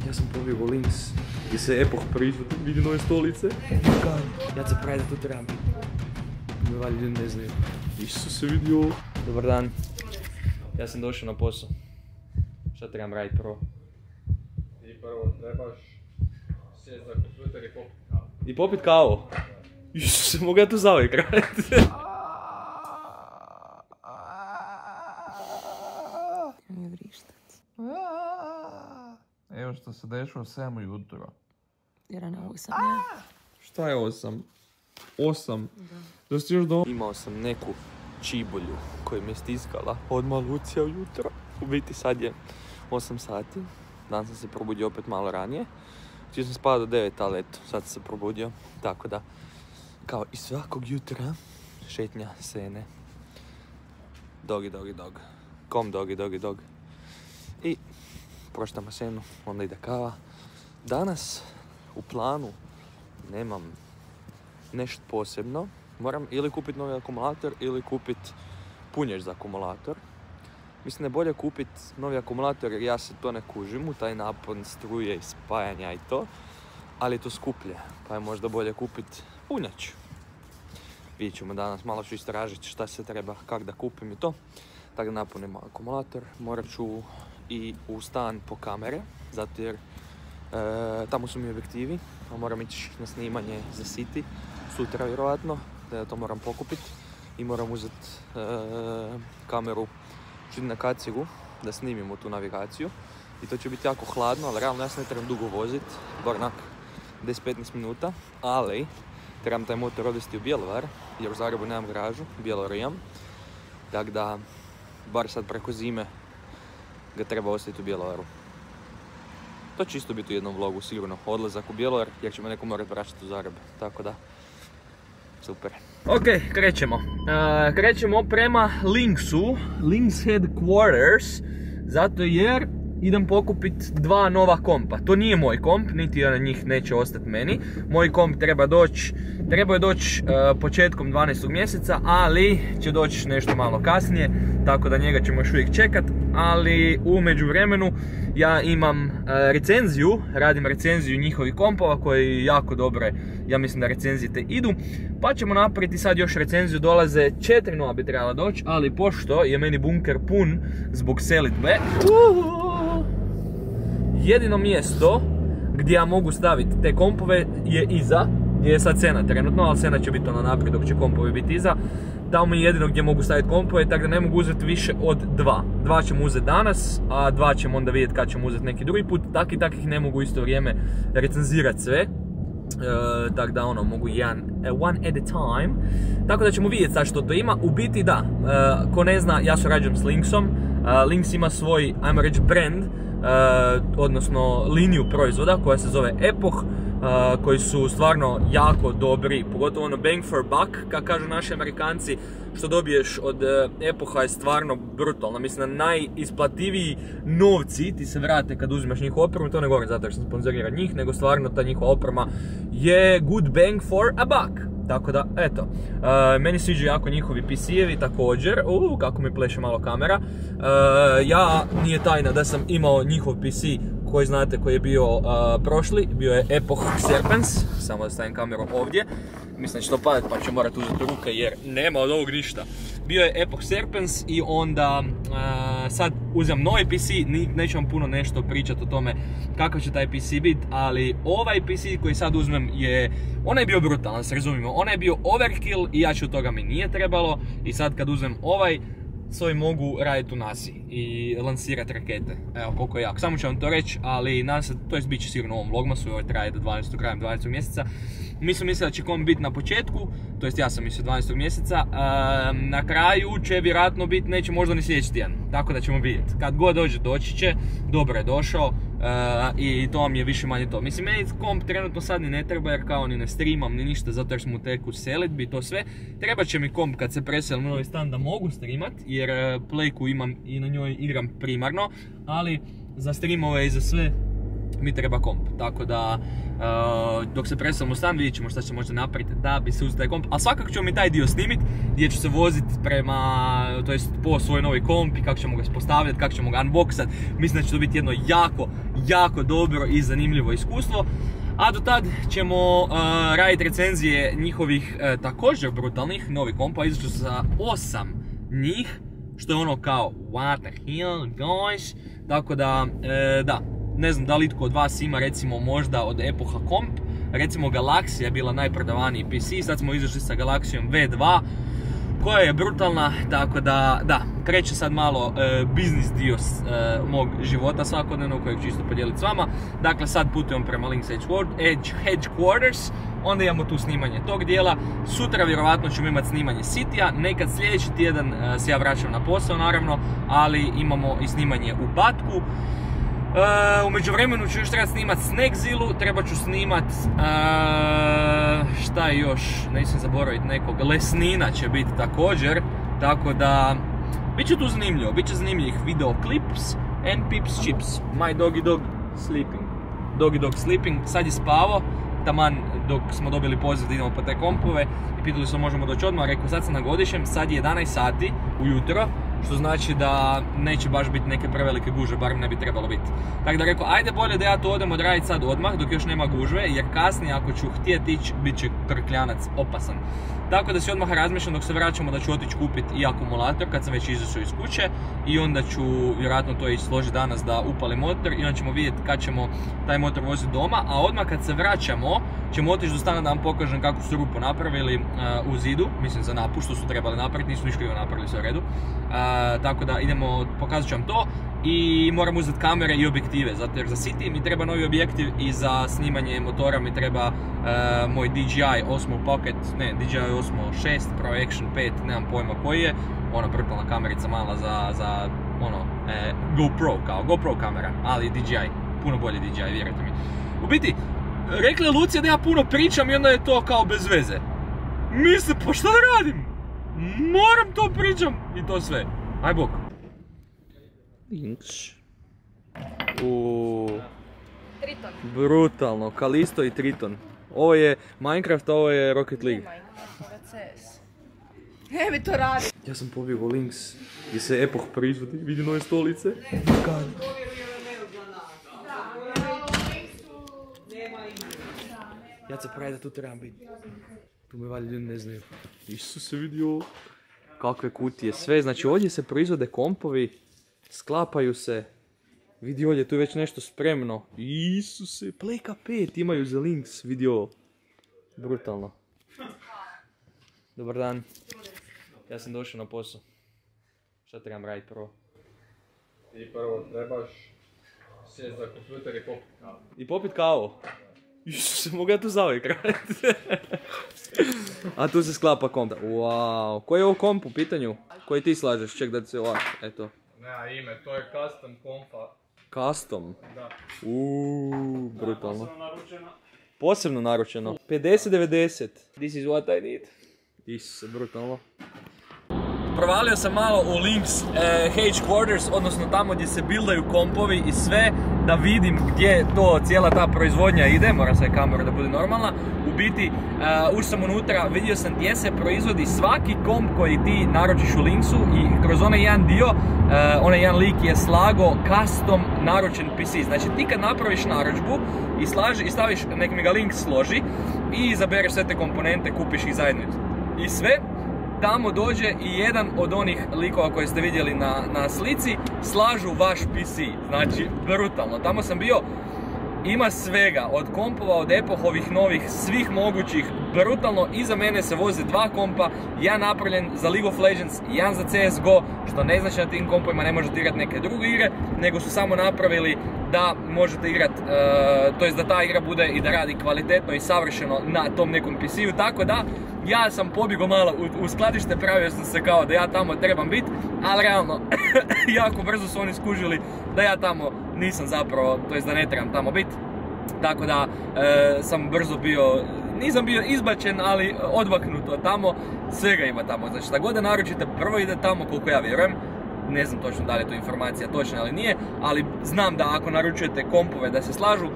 Ja sam pobjegao links gdje se Epoch proizvod vidi nove stolice. Ja se pravi da tu trebam biti. Me valj ljudi ne znaju. Isuse vidio. Dobar dan. Ja sam došao na posao. Šta trebam raditi prvo? Ti prvo trebaš sjeti za kompjuter i popit kavu. I popit kavu? Isuse, mogu ja tu zauvijek raditi? Mi vrištac. Evo što se dešava u 7 ujutro. Jer ne mogu sam ja. Šta je 8? 8? Da si još doma? Imao sam neku čibulju koju mi je stiskala odmah Lucija ujutro. U biti sad je 8 sati. Dan sam se probudio opet malo ranije. Htio sam spavati do 9, ali eto, sad sam se probudio. Tako da, kao i svakog jutra, šetnja Sene. Dogi, dogi, dog. Kom dogi, dogi, dog. I proštamo Senu, onda ide kava. Danas u planu nemam nešto posebno. Moram ili kupiti novi akumulator ili kupiti punjač za akumulator. Mislim da je bolje kupiti novi akumulator jer ja se to ne kužim u taj napon struje i spajanja i to. Ali je to skuplje, pa je možda bolje kupiti punjač. Vidjet ćemo danas, malo ću istražiti šta se treba, kak da kupim i to. Tako da napunim akumulator. Morat ću i u stan po kamere, zato jer tamo su mi objektivi, a moram ići na snimanje za City sutra vjerojatno, da to moram pokupiti i moram uzeti kameru na kacigu da snimimo tu navigaciju i to će biti jako hladno, ali realno ja se ne trebam dugo voziti, bar onak 10-15 minuta, ali trebam taj motor odvesti u Bjelovar jer u Zagrebu nemam garažu, u Bjelovaru imam, tako da bar sad preko zime ga treba ostaviti u Bjelovaru. To će isto biti u jednom vlogu, sigurno, odlazak u Bjelovar, jer ćemo neko morati vraćati u Zagreb, tako da, super. Ok, krećemo. Krećemo prema Linksu, Links Headquarters, zato jer idem pokupiti 2 nova kompa. To nije moj komp, niti jedan od njih neće ostati meni. Moj komp treba je doći početkom 12. mjeseca, ali će doći nešto malo kasnije, tako da njega ćemo još uvijek čekat. Ali u međuvremenu ja imam recenziju, radim recenziju njihovih kompova koji jako dobre, ja mislim da recenzije te idu. Pa ćemo napraviti sad još recenziju, dolaze 4 nova bi trebala doći, ali pošto je meni bunker pun zbog selidbe, jedino mjesto gdje ja mogu staviti te kompove je iza, gdje je sad Sena trenutno, ali Sena će biti ono naprijed dok će kompovi biti iza. Tamo je jedino gdje mogu staviti kompove, tako da ne mogu uzeti više od 2. 2 ćemo uzeti danas, a 2 ćemo onda vidjeti kad ćemo uzeti neki drugi put. Takih ne mogu u isto vrijeme recenzirati sve. Tako da ono, mogu one at a time. Tako da ćemo vidjeti sad što to ima. U biti da, ko ne zna, ja surađujem s Linksom. Links ima svoj, ajmo reći, brand, odnosno liniju proizvoda koja se zove Epoch, koji su stvarno jako dobri, pogotovo ono bang for buck, kako kažu naši Amerikanci, što dobiješ od Epocha je stvarno brutalno. Mislim da najisplativiji novci ti se vrate kad uzimaš njihovu opremu, to ne govorim zato jer sam sponzoriran njih, nego stvarno ta njihova oprema je good bang for a buck. Tako da, eto, meni sviđaju jako njihovi PC-evi također, kako mi pleše malo kamera. Ja, nije tajna da sam imao njihov PC koji znate koji je bio prošli, bio je Epoch Serpens, samo da stavim kameru ovdje. Mislim da će to padati pa ću morati uzeti ruke jer nema od ovog ništa. Bio je Epoch Serpens i onda sad uzem novi PC, neću vam puno nešto pričati o tome kakav će taj PC biti, ali ovaj PC koji sad uzmem je, onaj je bio brutalan, se razumijemo, onaj je bio overkill i jače od toga mi nije trebalo i sad kad uzmem ovaj, s ovim mogu raditi u NASA i lansirati rakete. Evo koliko je jako. Samo ću vam to reći, ali nadam se, to je bit će sigurno u ovom vlogmasu, ovo traje do 12. krajem 12. mjeseca. Mi smo mislili da će komp biti na početku, to jest ja sam mislio 12. mjeseca. Na kraju će vjerojatno biti, neće možda ni sljedeći tjedan, tako da ćemo vidjeti. Kad god dođe, doći će, dobro je došao i to vam je više manje to. Mislim, meni komp trenutno sad ni ne treba jer kao ni ne streamam ni ništa zato jer smo u teku selidbi i to sve. Treba će mi komp kad se preselim na novi stan da mogu streamat jer Playku imam i na njoj igram primarno, ali za streamove i za sve mi treba komp. Tako da, dok se preselimo u stan, vidjet ćemo šta će možda napraviti da bi se uzeti taj komp. Ali svakako ćemo mi taj dio snimiti, gdje ću se voziti to jest po svoj novi komp i kako ćemo ga postavljati, kako ćemo ga unboxati. Mislim da će to biti jedno jako dobro i zanimljivo iskustvo. A do tad ćemo raditi recenzije njihovih također brutalnih novih kompa. Izaću sa 8 njih, što je ono kao what the hell guys. Tako da, da, ne znam da li itko od vas ima recimo možda od epoha komp. Recimo Galaxija je bila najprodavaniji PC, sad smo izašli sa Galaxijom V2 koja je brutalna, tako da, da, kreće sad malo biznis dio mog života svakodnevno kojeg ću isto podijeliti s vama. Dakle, sad putujemo prema Lynx Headquarters, onda imamo tu snimanje tog dijela. Sutra vjerovatno ćemo imati snimanje Citya, nekad sljedeći tjedan se ja vraćam na posao naravno, ali imamo i snimanje u Batku. U međuvremenu ću još trebati snimati Snackzilu, treba ću snimati, šta je još, neću zaboraviti nekog, Lesnina će biti također, tako da, bit će tu zanimljivo, bit će zanimljivih video clips and pips chips. My doggy dog sleeping, doggy dog sleeping, sad je spavao, taman dok smo dobili poziv da idemo po te kompove i pitali smo možemo doći odmah, rekao sad sam na godišnjem, sad je 11 sati ujutro, što znači da neće baš biti neke prevelike gužve, bar ne bi trebalo biti. Tako da rekao, ajde bolje da ja to odem odraditi sad odmah, dok još nema gužve, jer kasnije ako ću htjeti ići, bit će krkljanac opasan. Tako da si odmah razmišljam dok se vraćamo da ću otići kupiti i akumulator kad sam već izašao iz kuće i onda ću vjerojatno to i složiti danas da upalim motor i onda ćemo vidjeti kad ćemo taj motor voziti doma, a odmah kad se vraćamo ćemo otići do stana da vam pokažem kako su rupu napravili u zidu, mislim za napu što su trebali napraviti, nisu ništa krivo napravili, sve u redu. Tako da idemo, pokazat ću vam to i moram uzeti kamere i objektive, zato jer za City mi treba novi objektiv i za snimanje motora mi treba moj DJI Osmo Pocket, ne, DJI Osmo 6 Pro Action 5, nemam pojma koji je, ona brutalna kamerica mala za ono, GoPro, kao GoPro kamera, ali DJI, puno bolje DJI, vjerujte mi. U biti, rekla je Lucija da ja puno pričam i onda je to kao bez veze. Misle, pa šta da radim? Moram to pričam i to sve. Aj bok. Lynx. Triton. Brutalno, Kalisto i Triton. Ovo je Minecraft, a ovo je Rocket League. Ovo je CS. Ne mi to radi. Ja sam pobjegao Lynx gdje se epoh proizvodi, vidi nove stolice. Ja se pravi da tu trebam biti. Tu me valjda ljudi ne znaju. Isuse, vidi ovo. Kakve kutije, sve. Znači ovdje se proizvode kompovi, sklapaju se. Vidi ovdje, tu je već nešto spremno. Isuse, Playka 5 imaju za Lynx, vidi ovo. Brutalno. Dobar dan. Ja sam došao na posao. Šta trebam raditi prvo? Ti prvo trebaš sjeti za kompjuter i popiti kavu. I popit kavu? Isuse, mogu ja tu zauvijek raditi. A tu se sklapa komp. Wow, koji je ovo komp u pitanju? Koji ti slažeš? Ček da ti se ovak, eto. Nema ime, to je custom kompa. Custom? Da. Brutalno. Posebno naručeno. 50-90. This is what I need. Isuse, brutalno. Provalio sam malo u Lynx Headquarters, odnosno tamo gdje se buildaju kompovi i sve, da vidim gdje to cijela ta proizvodnja ide, mora se kamera da bude normalna. U biti, ušao sam unutra, vidio sam gdje se proizvodi svaki komp koji ti naručiš u Lynxu i kroz onaj jedan dio, onaj jedan lik je slago custom naručen PC. Znači ti kad napraviš narudžbu i staviš, nek mi ga Lynx složi i izabereš sve te komponente, kupiš ih zajedno i sve, tamo dođe i jedan od onih likova koje ste vidjeli na slici, slažu vaš PC. Znači, brutalno. Tamo sam bio, ima svega, od kompova, od epohovih novih, svih mogućih, brutalno. Iza mene se voze dva kompa, jedan napravljen za League of Legends, jedan za CSGO, što ne znači na tim kompovima ne možete igrati neke druge igre, nego su samo napravili da možete igrati, to jest da ta igra bude i da radi kvalitetno i savršeno na tom nekom PC-u, tako da ja sam pobjegao malo u skladište, pravio sam se kao da ja tamo trebam biti, ali realno, jako brzo su oni skužili da ja tamo nisam zapravo, to jest da ne trebam tamo biti. Tako da sam brzo bio, nisam bio izbačen, ali odmaknut od tamo, svega ima tamo. Znači šta god da naručite, prvo ide tamo koliko ja vjerujem, ne znam točno da li je to informacija točna ili nije, ali znam da ako naručujete kompove da se slažu,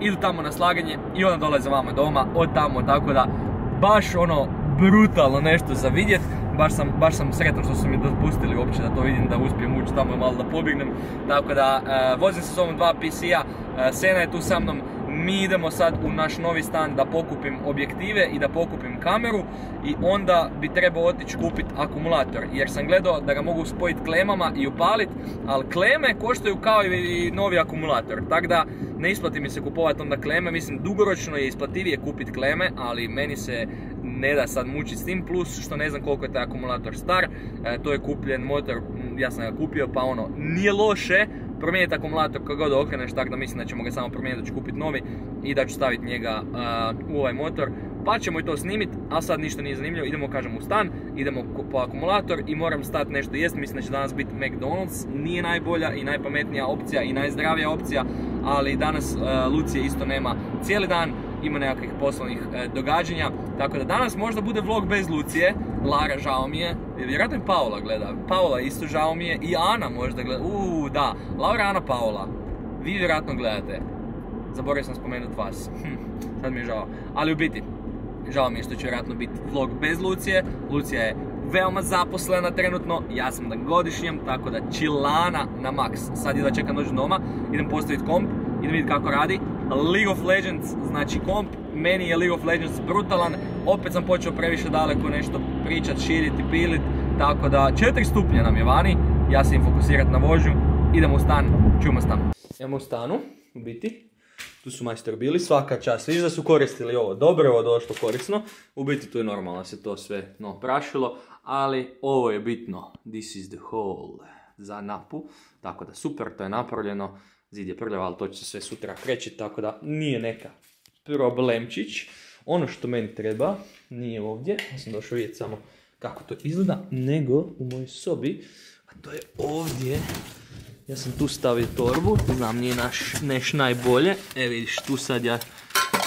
idu tamo na slaganje i onda dolaze vama doma od tamo, tako da baš ono brutalno nešto za vidjet. Baš sam sretan što su mi dopustili uopće da to vidim, da uspijem ući tamo malo da pobjegnem. Tako da vozim se s ovom 2 PC-a, Sena je tu sa mnom, mi idemo sad u naš novi stan da pokupim objektive i da pokupim kameru i onda bi trebao otići kupiti akumulator, jer sam gledao da ga mogu spojiti klemama i upaliti, ali kleme koštaju kao i novi akumulator, tako da ne isplati mi se kupovati onda kleme. Mislim, dugoročno je isplativije kupiti kleme, ali meni se ne da sad mučiti s tim, plus što ne znam koliko je taj akumulator star. To je kupljen motor, ja sam ga kupio, pa ono, nije loše promijeniti akumulator kako god okreneš, tako da mislim da ćemo ga samo promijeniti, da ću kupiti novi i da ću staviti njega u ovaj motor, pa ćemo i to snimiti, a sad ništa nije zanimljivo. Idemo, kažem, u stan, idemo po akumulator i moram stati nešto jest. Mislim da će danas biti McDonald's, nije najbolja i najpametnija opcija i najzdravija opcija, ali danas Lucije isto nema cijeli dan, ima nekakvih poslovnih događanja, tako da danas možda bude vlog bez Lucije. Lara, žao mi je, vjerojatno i Paola gleda, Paola isto žao mi je i Ana možda gleda, da, Laura, Ana, Paola, vi vjerojatno gledate, zaboravio sam spomenuti vas, sad mi je žao, ali u biti, žao mi je što će vjerojatno biti vlog bez Lucije. Lucija je veoma zaposlena trenutno, ja sam na godišnjem, tako da chillana na max. Sad je da čekam doći doma, idem postaviti komp, idem vidjeti kako radi. League of Legends, znači komp, meni je League of Legends brutalan, opet sam počeo previše daleko nešto pričat, širiti, pilit, tako da 4 stupnja nam je vani, ja se im fokusirat na vožnju, idemo u stan, čujemo stan. Idemo u stanu, u biti, tu su majstori bili, svaka čast, vidiš da su koristili ovo, dobro je ovo došlo korisno, u biti tu je normalno se to sve prašilo, ali ovo je bitno, this is the hole za napu, tako da super, to je napravljeno. Zid je prljav, ali to će se sve sutra krećiti, tako da nije neka problemčić. Ono što meni treba nije ovdje, ja sam došao vidjeti samo kako to izgleda, nego u mojoj sobi, a to je ovdje. Ja sam tu stavio torbu, znam nije neš najbolje, vidiš tu sad ja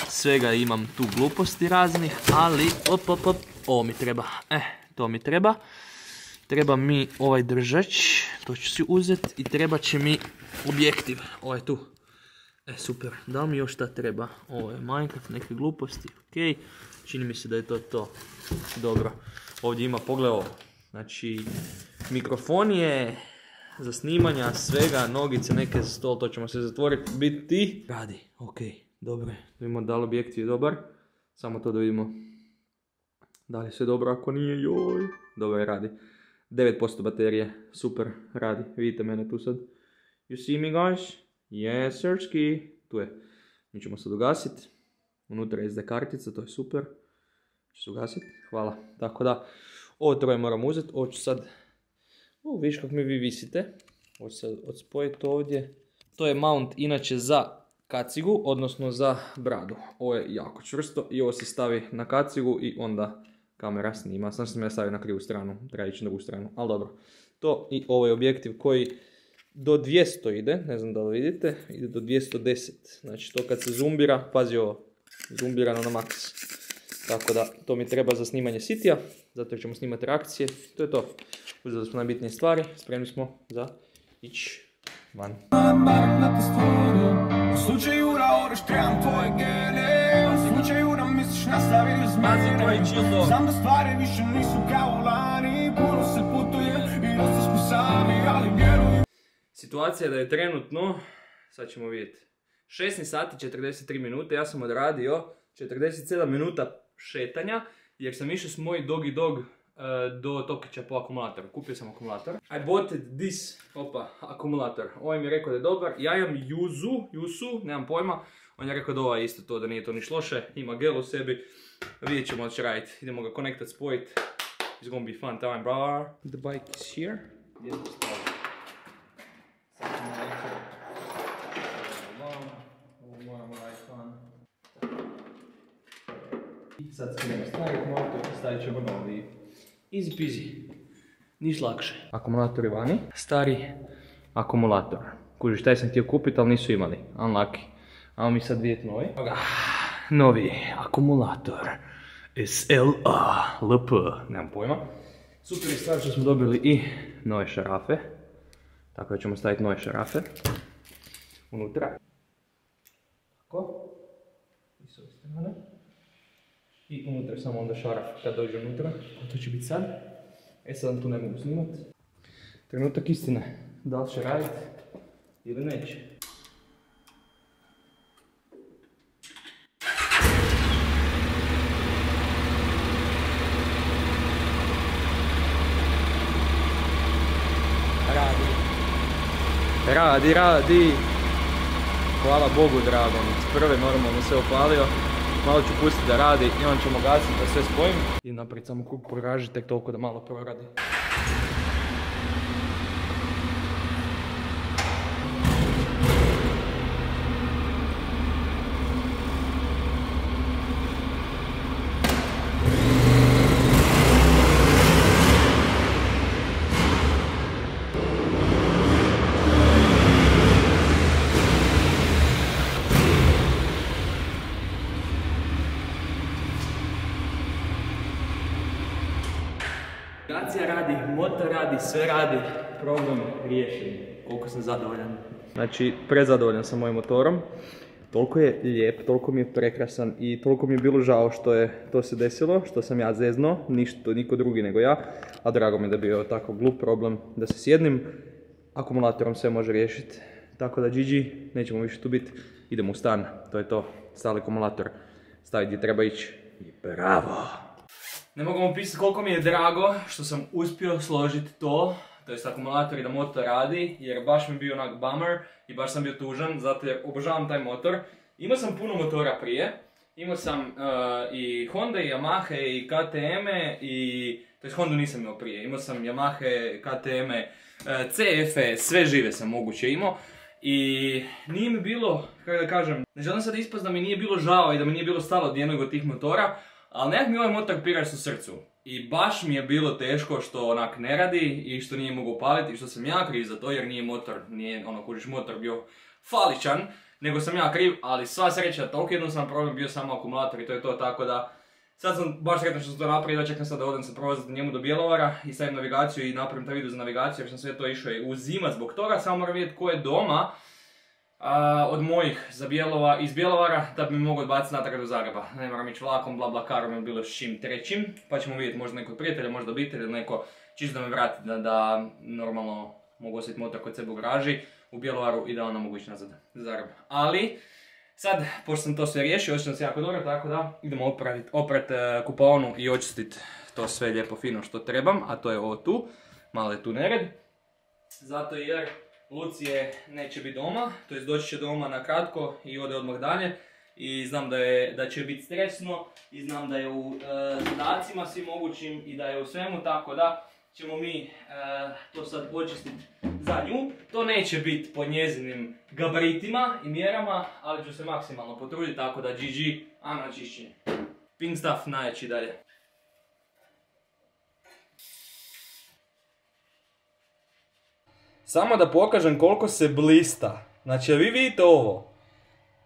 svega imam tu gluposti raznih, ali ovo mi treba, to mi treba. Treba mi ovaj držač, to ću si uzeti i treba će mi objektiv, ovaj tu. Super, da li mi još šta treba? Ovo je Minecraft, neke gluposti, ok. Čini mi se da je to. Dobro, ovdje ima, pogledaj ovo. Znači, mikrofon je za snimanja svega, nogice neke za stol, to ćemo se zatvoriti, biti. Radi, ok, dobro je. Da vidimo da li objektiv je dobar, samo to da vidimo. Da li je sve dobro, ako nije, joj. Dobro je, radi. 9% baterije, super, radi, vidite mene tu sad. You see me guys? Yes, sirski. Tu je. Mi ćemo sad ugasiti. Unutra je SD kartica, to je super. Ću se ugasiti, hvala. Tako da, ovo troje moram uzeti, ovo ću sad... vidiš kako mi vi visite. Ovo ću sad odspojiti ovdje. To je mount inače za kacigu, odnosno za bradu. Ovo je jako čvrsto i ovo se stavi na kacigu i onda... kamera snima, sam sam ja stavio na krivu stranu, treba ići na drugu stranu, ali dobro. To i ovaj objektiv koji do 200 ide, ne znam da li vidite, ide do 210. Znači to kad se zumbira, pazi ovo, zumbirano na max. Tako da to mi treba za snimanje sitija, zato ćemo snimati reakcije, to je to. Uzeli smo najbitnije stvari, spremni smo za ići van. U slučaju da odeš trebam tvoje gene, u slučaju da misliš nastaviš zmene. Znam da stvari više nisu kao lani, puno se putuje i dosta smo sami, ali vjerujem. Situacija da je trenutno, sad ćemo vidjeti, 16 sati 43 minute, ja sam odradio 47 minuta šetanja, jer sam išao s moj dog do Tokića po akumulator. Kupio sam akumulator. I bought this, akumulator. Ovaj mi je rekao da je dobar. Ja imam Jusu, nemam pojma. On je rekao da ovaj isto to, da nije to niš loše. Ima gel u sebi. Vidjet ćemo da će raditi. Idemo ga konektat, spojit. It's gonna be fun time, bro. The bike is here. Sad skrenemo stari akumulator, stavit ćemo novi. Easy peasy. Niš lakše. Akumulator je vani. Stari akumulator. Kužiš, taj sam htio kupiti, ali nisu imali. Unlucky. Ajmo mi sad vidjeti novi. Novi akumulator. SLA LP. Nemam pojma. Super je stvar što smo dobili i nove šarafe. Tako da ćemo staviti nove šarafe unutra. Tako. I s ove strane. I unutra samo onda šaraf kad dođe unutra. To će biti sad. Sad tu ne mogu snimat. Trenutak istine. Da li će raditi ili neće. Radi. Hvala Bogu dragom. Prve normalno se opalio. Malo ću pustiti da radi i onda ćemo gasiti da sve spojim. I naprijed samo krug poraži tek toliko da malo proradi. Navigacija radi, motor radi, sve radi, problem riješen. Koliko sam zadovoljan. Znači, prezadovoljan sam mojim motorom. Toliko je lijep, toliko mi je prekrasan i toliko mi je bilo žao što je to se desilo, što sam ja zezno, niko drugi nego ja. A drago mi je da bi bio tako glup problem da se sjednim. Akumulatorom sve može riješiti. Tako da GG, nećemo više tu biti. Idemo u stan, to je to. Stali akumulator, stavi gdje treba ići. I bravo! Ne mogu vam opisati koliko mi je drago što sam uspio složiti to jest akumulator i da motor radi, jer baš mi je bio onak bummer i baš sam bio tužan, zato jer obožavam taj motor. Imao sam puno motora prije, imao sam i Honda i Yamaha i KTM-e to jest Honda nisam imao prije, imao sam Yamaha, KTM-e, CF-e, sve žive sam moguće imao. I nije mi bilo, kako da kažem, ne želim sad ispast da mi nije bilo žao i da mi nije bilo stalo od jednog od tih motora, ali nekak mi ovaj motor piraš u srcu. I baš mi je bilo teško što onak ne radi i što nije mogu upaliti i što sam ja kriv za to jer nije motor, nije ono kužiš motor bio faličan, nego sam ja kriv, ali sva sreća, toliko jednostavan problem bio samo akumulator i to je to, tako da sad sam baš sretan što sam to napravio, da čekam sad da odem se provozati njemu do Bjelovara i stavim navigaciju i napravim taj video za navigaciju jer sam sve to išao uzimat zbog toga, samo moram vidjeti ko je doma od mojih iz Bjelovara da bi mi mogu odbaciti natrag do Zagreba. Ne moram ići vlakom, BlaBlaCarom ili bilo s čim trećim, pa ćemo vidjeti možda neko prijatelja, možda obitelj ili neko čisto da me vrati da normalno mogu osjetiti motor kod sebe u garaži u Bjelovaru i da onda mogu ići nazad do Zagreba. Ali sad, pošto sam to sve riješio, osjećam se jako dobro, tako da idemo oprat kupaonu i očistiti to sve lijepo fino što trebam, a to je ovo tu, malo je tu nered, zato jer Lucije neće biti doma, to jest doći će doma na kratko i ode odmah dalje i znam da će biti stresno i znam da je u zadacima svim mogućim i da je u svemu, tako da ćemo mi to sad počistiti za nju. To neće biti po njezinim gabaritima i mjerama, ali ću se maksimalno potruditi, tako da GG, a na čišćenje. Pink stuff najjači dalje. Samo da pokažem koliko se blista. Znači, vi vidite ovo.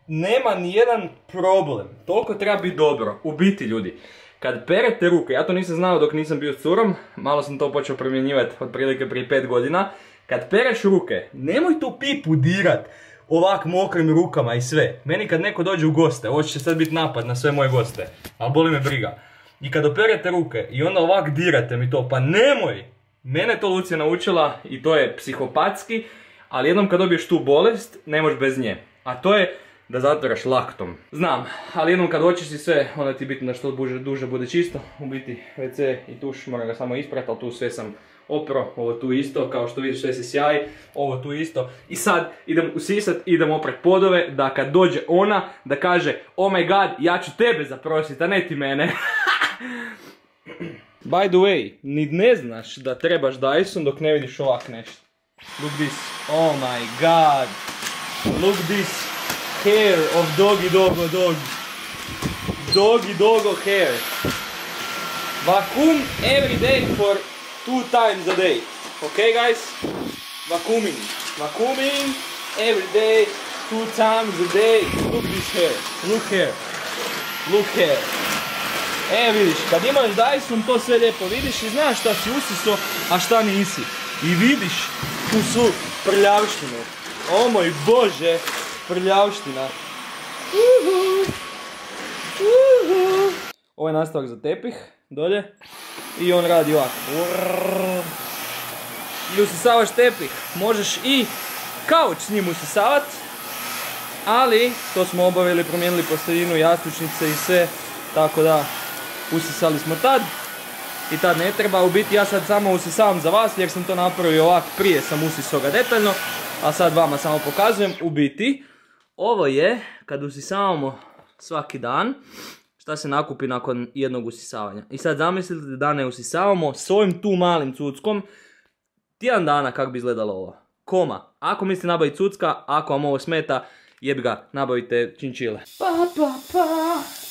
Nema nijedan problem. Toliko treba biti dobro. U biti, ljudi. Kad perete ruke, ja to nisam znao dok nisam bio s curom, malo sam to počeo primjenjivati otprilike prije 5 godina. Kad pereš ruke, nemoj tu pipu dirat ovak mokrim rukama i sve. Meni kad neko dođe u goste, ovo će sad biti napad na sve moje goste, ali boli me briga. I kad operete ruke i onda ovak dirate mi to, pa nemoj! Mene to Lucija naučila i to je psihopatski, ali jednom kad dobiješ tu bolest, ne možeš bez nje. A to je da zatvaraš laktom. Znam, ali jednom kad očisti sve, onda ti je bitno da što duže bude čisto. U biti WC i tuš moram ga samo isprati, ali tu sve sam opro, ovo tu isto, kao što vidiš sve se sjaji, ovo tu isto. I sad idem usisat, idem oprat podove, da kad dođe ona, da kaže oh my god, ja ću tebe zaprositi, a ne ti mene. By the way, ni ne znaš da trebaš Dyson dok ne vidiš ovak nešto. Look this, oh my god. Look this hair of doggy dogo dog. Doggy dogo hair. Vacuum every day for 2 times a day. Okay guys? Vacuuming. Vacuuming every day, 2 times a day. Look this hair. Look hair. Look hair. Vidiš, kad imaš Dyson to sve lijepo vidiš i znaš šta si usiso, a šta nisi. I vidiš tu svu prljavštinu. O moj Bože, prljavština. Ovo je nastavak za tepih, dolje. I on radi ovako. I usisavaš tepih. Možeš i kauč s njim usisavat. Ali, to smo obavili, promijenili posteljinu, jastučnice i sve. Tako da, usisali smo tad. I tad ne treba, u biti ja sad samo usisavam za vas jer sam to napravio ovako, prije sam usisao ga detaljno, a sad vama samo pokazujem. U biti, ovo je kad usisavamo svaki dan, šta se nakupi nakon jednog usisavanja. I sad zamislite da ne usisavamo s ovim tu malim cuckom, tjedan dana kako bi izgledalo ovo. Koma, ako mislite nabaviti cucka, ako vam ovo smeta, jebi ga, nabavite činčile.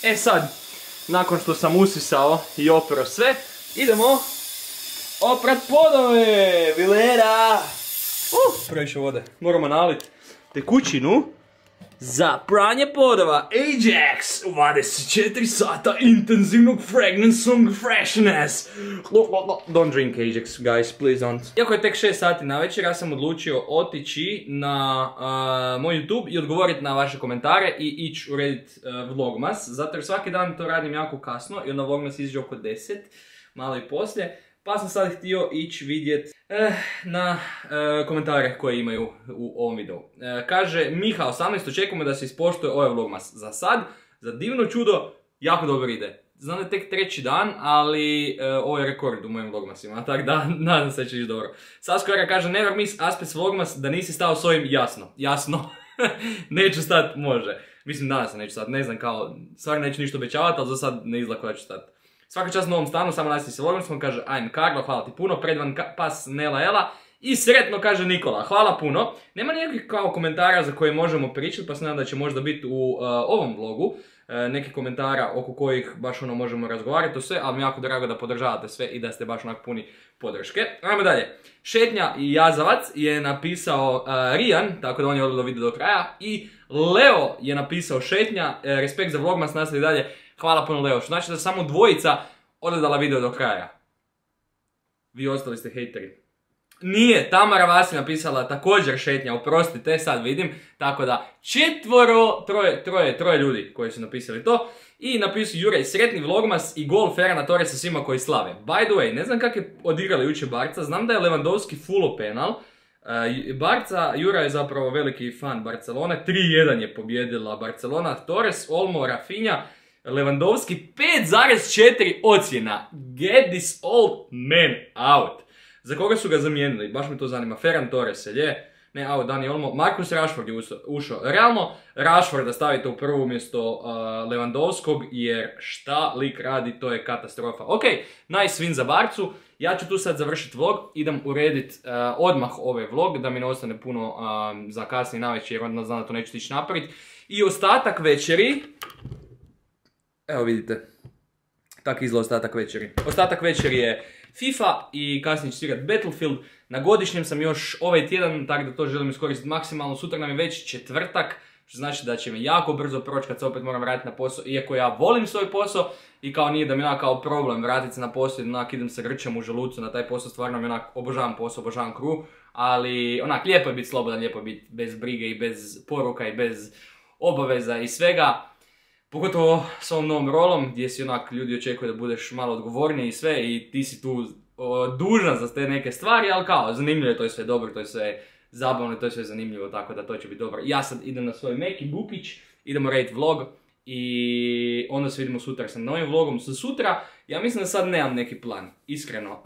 E sad, nakon što sam usisao i oprao sve, idemo oprat podove, Vilera. Previše vode. Moramo naliti tekućinu za pranje podova. Ajax, 24 sata intenzivnog fragrancenog freshness. Don't drink Ajax, guys, please don't. Iako je tek 6 sati na večer, ja sam odlučio otići na moj YouTube i odgovoriti na vaše komentare i ići urediti vlogmas. Zato jer svaki dan to radim jako kasno i onda vlogmas izađe oko 10. Malo i poslije, pa sam sad htio ići vidjet na komentare koje imaju u ovom videu. Kaže Miha 18, očekujemo da se ispoštuje ovaj vlogmas. Za sad, za divno čudo, jako dobro ide. Znam da je tek 3. dan, ali ovo je rekord u mojim vlogmasima, tako da nadam se da će ići dobro. Saskora kaže, never miss aspect vlogmas, da nisi stao s ovim jasno. Jasno. Neću stat, može. Mislim, danas se neću stat, ne znam kao, stvarno neću ništa obećavati, ali za sad ne izgleda koja ću stat. Svaka čast novom stanu, samo nastavi se vlogmasom, kaže I'm Karlo, hvala ti puno, predvan pas Nela Ela i sretno, kaže Nikola, hvala puno. Nema nijakvih kao komentara za koje možemo pričati, pa se nadam da će možda biti u ovom vlogu neki komentara oko kojih baš ono možemo razgovarati o sve, ali mi jako drago da podržavate sve i da ste baš onak puni podrške. Ajmo dalje. Šetnja i Jazavac je napisao Rijan, tako da on je odgledao video do kraja, i Leo je napisao Šetnja, respekt za vlogmas, nastavi dalje. Hvala puno Leo, što znači da samo dvojica odgledala video do kraja. Vi ostali ste hejteri. Nije, Tamara Vasi napisala također Šetnja, oprostite, sad vidim. Tako da, troje ljudi koji su napisali to. I napisao Juraj, sretni vlogmas i gol Ferrana Torresa svima koji slave. By the way, ne znam kako je odigrali jučer Barca, znam da je Lewandowski fullo penal. Barca, Jura je zapravo veliki fan Barcelone, 3-1 je pobjedila Barcelona, Torres, Olmo, Rafinha, Lewandowski 5,4 ocjena. Get this old man out. Za koga su ga zamijenili? Baš me to zanima. Ferran Torres, je? Ne, Dani Olmo. Marcus Rashford je ušao. Realno, Rashforda stavite u prvo mjesto Lewandowskog, jer šta lik radi, to je katastrofa. Ok, nice win za Barcu. Ja ću tu sad završiti vlog. Idem urediti odmah ovaj vlog, da mi ne ostane puno za kasnije navečer, jer onda znam da to neću tići napraviti. I ostatak večeri... Evo vidite, tako izgleda ostatak večeri. Ostatak večeri je FIFA i kasnije ću igrati Battlefield. Na godišnjem sam još ovaj tjedan, tako da to želim iskoristiti maksimalno. Sutra nam je već četvrtak, što znači da će me jako brzo proći kad se opet moram vratiti na posao. Iako ja volim svoj posao i kao nije da mi je kao problem vratiti se na posao i onak idem sa grčem u želucu na taj posao. Stvarno mi onak obožavam posao, obožavam crew. Ali onak lijepo je biti slobodan, lijepo je biti bez brige i bez poruka i bez obaveza i svega. Pogotovo s ovom novom rolom gdje si onak ljudi očekuju da budeš malo odgovorniji i sve i ti si tu dužan za te neke stvari, ali kao zanimljivo je, to je sve dobro, to je sve zabavno, to je sve zanimljivo, tako da to će biti dobro. Ja sad idem na svoj Meki Bukić, idemo raditi vlog i onda se vidimo sutra sa novim vlogom. Za sutra, ja mislim da sad nemam neki plan, iskreno.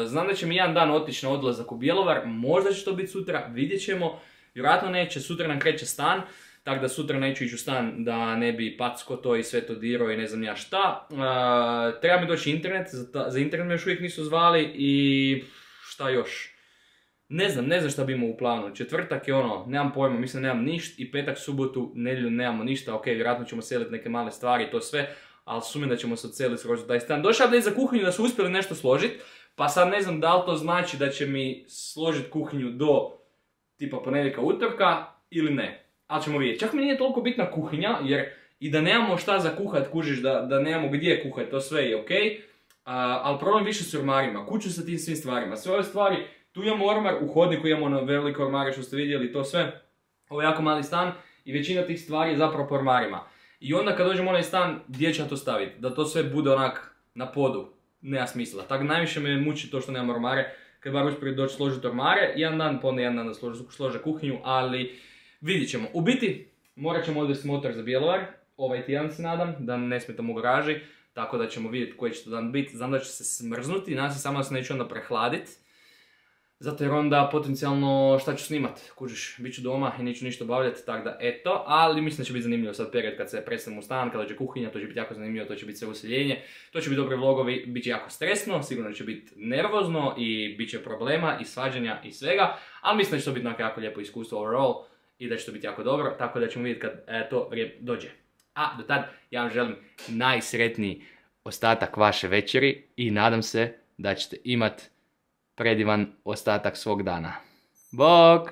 Znam da će mi jedan dan otići na odlazak u Bjelovar, možda će to biti sutra, vidjet ćemo, vjerojatno neće, sutra nam kreće stan. Tako da sutra neću ići u stan da ne bi packo to i sve to dirao i ne znam ja šta. Treba mi doći internet, za internet me još uvijek nisu zvali i šta još. Ne znam šta bi imao u planu. Četvrtak je ono, nemam pojma, mislim nemam ništa i petak, subotu, nedjelju nemamo ništa. Ok, vjerojatno ćemo seliti neke male stvari i to sve, ali sumnjam da ćemo se odseliti skroz u taj stan. Došao update za kuhinju da su uspjeli nešto složiti, pa sad ne znam da li to znači da će mi složiti kuhinju do tipa ponedjeljka, utorka ili ne. Ali ćemo vidjeti. Čak mi nije toliko bitna kuhinja, jer i da nemamo šta za kuhat, kužiš, da nemamo gdje kuhat, to sve je ok. Ali problem više s ormarima, kuću sa tim svim stvarima. Sve ove stvari Tu imamo ormar, u hodniku imamo ono veliko ormare što ste vidjeli, to sve. Ovo je jako mali stan i većina tih stvari je zapravo po ormarima. I onda kad dođemo u onaj stan, gdje ću to staviti? Da to sve bude onak na podu. Nema smisla. Tako najviše me muči to što nemam ormare. Kad bar uspiju doći složiti ormare, jedan dan, pa onda jedan dan da slože kuhinju, ali vidit ćemo. U biti, morat ćemo odvesti motor za Bjelovar, ovaj tjedan se nadam, da ne smetam u garaži, tako da ćemo vidjeti koji će to dan biti. Znam da će se smrznuti, nadam se samo da se neću onda prehladiti. Zato jer onda potencijalno šta ću snimat, kužiš, bit ću doma i neću ništa obavljati, tako da eto, ali mislim da će biti zanimljivo sad period kad se prestavimo u stan, kada dođe kuhinja, to će biti jako zanimljivo, to će biti sve useljenje, to će biti dobri vlogovi, bit će jako stresno, sigurno će biti nervozno i bit će problema i svađanja i svega, ali mislim da će to biti jako lijepo iskustvo overall i da će to biti jako dobro, tako da ćemo vidjeti kad to vrijeme dođe. A do tad ja vam želim najsretniji ostatak vaše večeri i nadam se da ćete imati predivan ostatak svog dana. Bok!